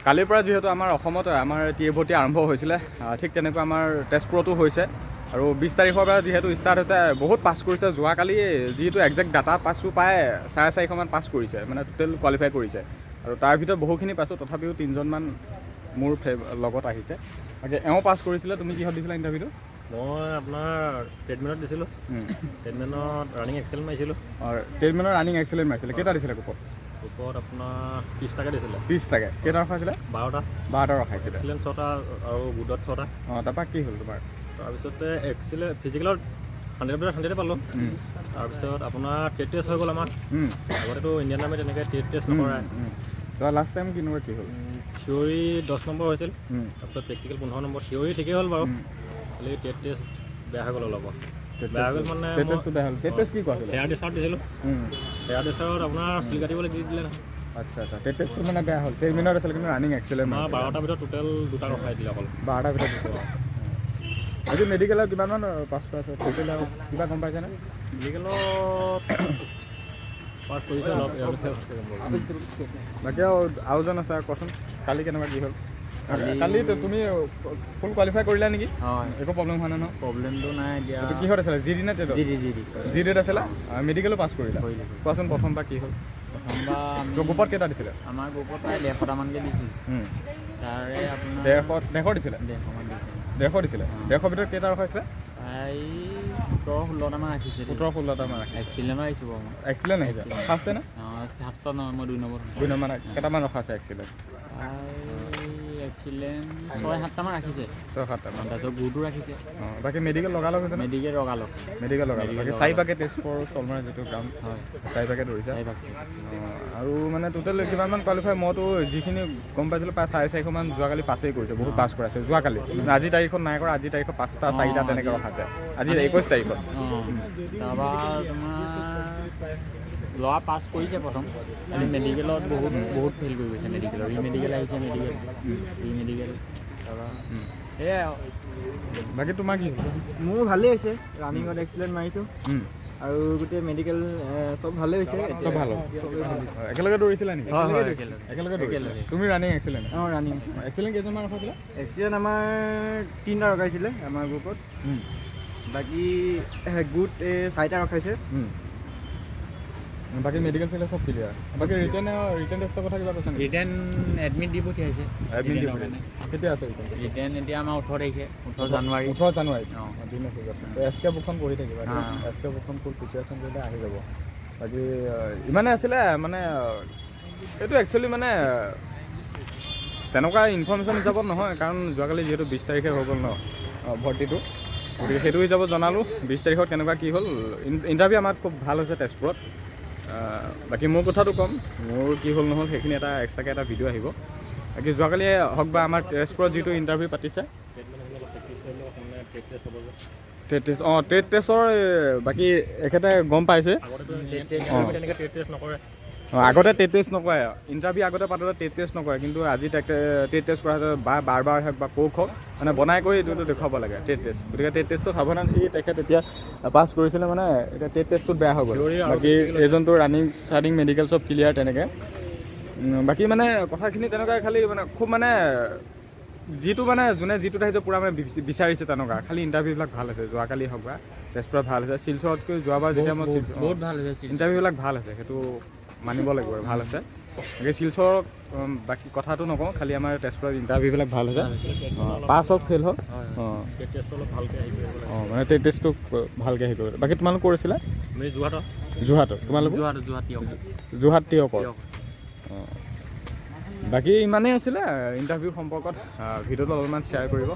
কালিৰ পৰা যিহেতু আমাৰ অসমত আমাৰ টিএ ভৰ্তি আৰম্ভ হৈছিলে ঠিক তেনেকৈ আমাৰ তেজপুৰতো হৈছে আৰু 20 তাৰিখৰ পৰা যিহেতু ষ্টাৰ্ট হৈছে বহুত পাছ কৰিছে যোৱাকালি যিহেতু একজেক্ট ডাটা পাছটো প্ৰায় 450 মান পাছ কৰিছে মানে টোটেল কোৱালিফাই কৰিছে আৰু তাৰ ভিতৰত বহুখিনি পাছটো তথাপিও 3জনমান মোৰ লগত আহিছে আগে এওঁ পাছ কৰিছিলে তুমি কিহত দিছিলা ইণ্টাৰভিউটো মই আপোনাৰ ট্ৰেডমিলত দিছিলোঁ ট্ৰেডমিলত ৰানিং এক্সেলেণ্ট মাৰিছিলোঁ আৰু ট্ৰেডমিলৰ ৰানিং এক্সেলেণ্ট মাৰিছিলে কেইটা দিছিলে গ্ৰুপত আপোনাৰ 30 টাকা দিছিলে 30 টাকা কেইটা ৰখাইছিলে 12টা ৰখাইছিলে এক্সেলেণ্ট 6টা আৰু গুডত 6টা তাৰপৰা কি হ'ল তোমাৰ তাৰপিছতে এক্সেলেণ্ট ফিজিকেলত 100 পালোঁ তাৰপিছত আপোনাৰ টেট টেষ্ট হৈ গ'ল আমাৰ আগতেতো ইণ্ডিয়ান আৰ্মি তেনেকৈ টেট টেষ্ট নকৰাই লাষ্ট টাইম কেনেকুৱা কি হ'ল থিয়ৰী 10 নম্বৰ হৈছিল তাৰপিছত প্ৰেক্টিকেল 15 নম্বৰ থিয়ৰী ঠিকেই হ'ল বাৰু খালি টেট টেষ্ট বেয়া হৈ গ'ল অলপ বেয়া হৈ গ'ল মানে হেয়াৰ ডিচাৰ্ট দিছিলোঁ হেয়াৰ ডিচাৰ্ট আপোনাৰ চুলি কাটিবলৈ দি দিলে নহয় আচ্ছা আচ্ছা টেট টেষ্টটো মানে বেয়া হ'ল 10 মিনিট আছিল কিন্তু ৰানিং এক্সেলেণ্ট 12টাৰ ভিতৰত টোটেল 2টা ৰখাই দিলে অকল 12টাৰ ভিতৰত আজি মেডিকেলত কিমানমান পাছ কৰাইছে টোটেল কিবা গম পাইছেনে মেডিকেলত পাছ কৰিছে অলপ বাকী আৰু জন আছে কোৱাচোন কালি কেনেকুৱা কি হ'ল কালি তুমি ফুল কোৱালিফাই কৰিলা নেকি একো প্ৰব্লেম হোৱা নাই ন প্ৰব্লেমটো নাই এতিয়া কিহত আছিলে জি ডি নে টেটত জি ডিত আছিলে মেডিকেলো পাছ কৰিলা কোৱাচোন প্ৰথমবাৰ কি হ'ল গ্ৰুপত কেইটা দিছিলে আমাৰ গ্ৰুপত প্ৰায় 150টামানকৈ দিছিল তাৰে আপোনাৰ 150 দিছিলে 150 দিছিলে 150 ভিতৰত কেইটা ৰখাইছিলে প্ৰায় 17-16টামান ৰাখিছে 17-16টামান এক্সিলেণ্ট আহিছোঁ বাৰু এক্সিলেণ্ট আহিছে ফাৰ্ষ্টে নে ফাৰ্ষ্টত নহয় মই 2 নম্বৰ কেইটামান ৰখাইছে এক্সিলেণ্ট এক্সিলেণ্ট 6-7টামান ৰাখিছে 6-7টামান তাৰপিছত গুডো ৰাখিছে বাকী মেডিকেল লগালগ হৈছে মেডিকেল লগালগ বাকী 4 পাকে টেষ্ট ফৰ চলমাৰ যিটো গ্ৰাউণ্ড হয় 4 পাকে দৌৰিছে আৰু মানে টোটেল কিমানমান কোৱালিফাই মইতো যিখিনি গম পাইছিলোঁ প্ৰায় 450 মান যোৱাকালি পাছেই কৰিছে বহুত পাছ কৰাইছে যোৱাকালি আজিৰ তাৰিখত নাই কৰা আজিৰ তাৰিখত 5টা 4টা তেনেকৈ ৰখাইছে আজি 21 তাৰিখত তাৰপৰা তোমাৰ ল'ৰা পাছ কৰিছে প্ৰথম খালি মেডিকেলত বহুত ফেইল কৰি গৈছে মেডিকেলৰ মেডিকেল আহিছে মেডিকেল তাৰপৰা সেয়াই বাকী তোমাৰ কি মোৰ ভালেই হৈছে ৰানিঙত এক্সিলেণ্ট মাৰিছোঁ আৰু গোটেই মেডিকেল চব ভালেই হৈছে চব ভাল একেলগে দৌৰিছিলা নেকি একেলগে তুমি ৰানিং এক্সিলেণ্ট ৰানিং এক্সিলেণ্ট কেইজনমান ৰখাইছিলা এক্সিলেণ্ট আমাৰ 3টা ৰখাইছিলে আমাৰ গ্ৰুপত বাকী গুড 4টা ৰখাইছে বাকী মেডিকেল চাইলে চব ক্লিয়াৰ বাকী ৰিটেন টেষ্টৰ কথা কিবা কৈছে ৰিটেন এডমিট দি পঠিয়াইছে কেতিয়া আছে ৰিটেন এতিয়া আমাৰ 18 তাৰিখে 18 জানুৱাৰী দিন আছে এছ কে বুকখন পঢ়ি থাকিবা এছ কে বুকখন ফুল প্ৰিপেৰেশ্যন কৰিলে আহি যাব বাকী ইমানে আছিলে মানে এইটো একচুৱেলি মানে তেনেকুৱা ইনফৰ্মেশ্যন হিচাপত নহয় কাৰণ যোৱাকালি যিহেতু 20 তাৰিখে হৈ গ'ল ন ভৰ্তিটো গতিকে সেইটো হিচাপত জনালোঁ 20 তাৰিখত কেনেকুৱা কি হ'ল ইণ্টাৰভিউ আমাৰ খুব ভাল হৈছে তেজপুৰত বাকী মোৰ কথাটো ক'ম মোৰ কি হ'ল নহ'ল সেইখিনি এটা এক্সট্ৰাকৈ এটা ভিডিঅ' আহিব বাকী যোৱাকালি হওক বা আমাৰ তেজপুৰত যিটো ইণ্টাৰভিউ পাতিছে ট্ৰেড টেষ্টৰ বাকী এখেতে গম পাইছে আগতে টেট টেষ্ট নকৰে ইণ্টাৰভিউ আগতে পাতোঁতে টেট টেষ্ট নকৰে কিন্তু আজি টেট টেষ্ট কৰা হৈছে বাৰ হওক বা কোক হওক মানে বনাই কৰি এইটো দেখুৱাব লাগে টেট টেষ্ট গতিকে টেট টেষ্টটো সাৱধান তেখেত এতিয়া পাছ কৰিছিলে মানে এতিয়া টেট টেষ্টটোত বেয়া হৈ গ'ল বাকী এজনটো ৰানিং মেডিকেল চব ক্লিয়াৰ তেনেকৈ বাকী মানে কথাখিনি তেনেকুৱা খালি মানে খুব মানে যিটো মানে যোনে যিটোত আহিছে পূৰা মানে বিচাৰিছে তেনেকুৱা খালি ইণ্টাৰভিউবিলাক ভাল হৈছে যোৱাকালি হওক বা তেজপুৰত ভাল হৈছে শিলচৰতকৈ যোৱাবাৰ যেতিয়া মই বহুত ভাল হৈছে ইণ্টাৰভিউবিলাক ভাল হৈছে সেইটো মানিব লাগিব ভাল হৈছে গতিকে শিলচৰক বাকী কথাটো নকওঁ খালি আমাৰ তেজপুৰত ইণ্টাৰভিউবিলাক ভাল হৈছে পাছ হওক ফেইল হওক মানে টেট টেষ্টটো ভালকৈ হেৰি কৰিব বাকী তোমালোক কৰিছিলা যোৰহাটত তোমালোক যোৰহাট টিয়কৰ বাকী ইমানেই আছিলে ইণ্টাৰভিউ সম্পৰ্কত ভিডিঅ'টো অলপমান শ্বেয়াৰ কৰিব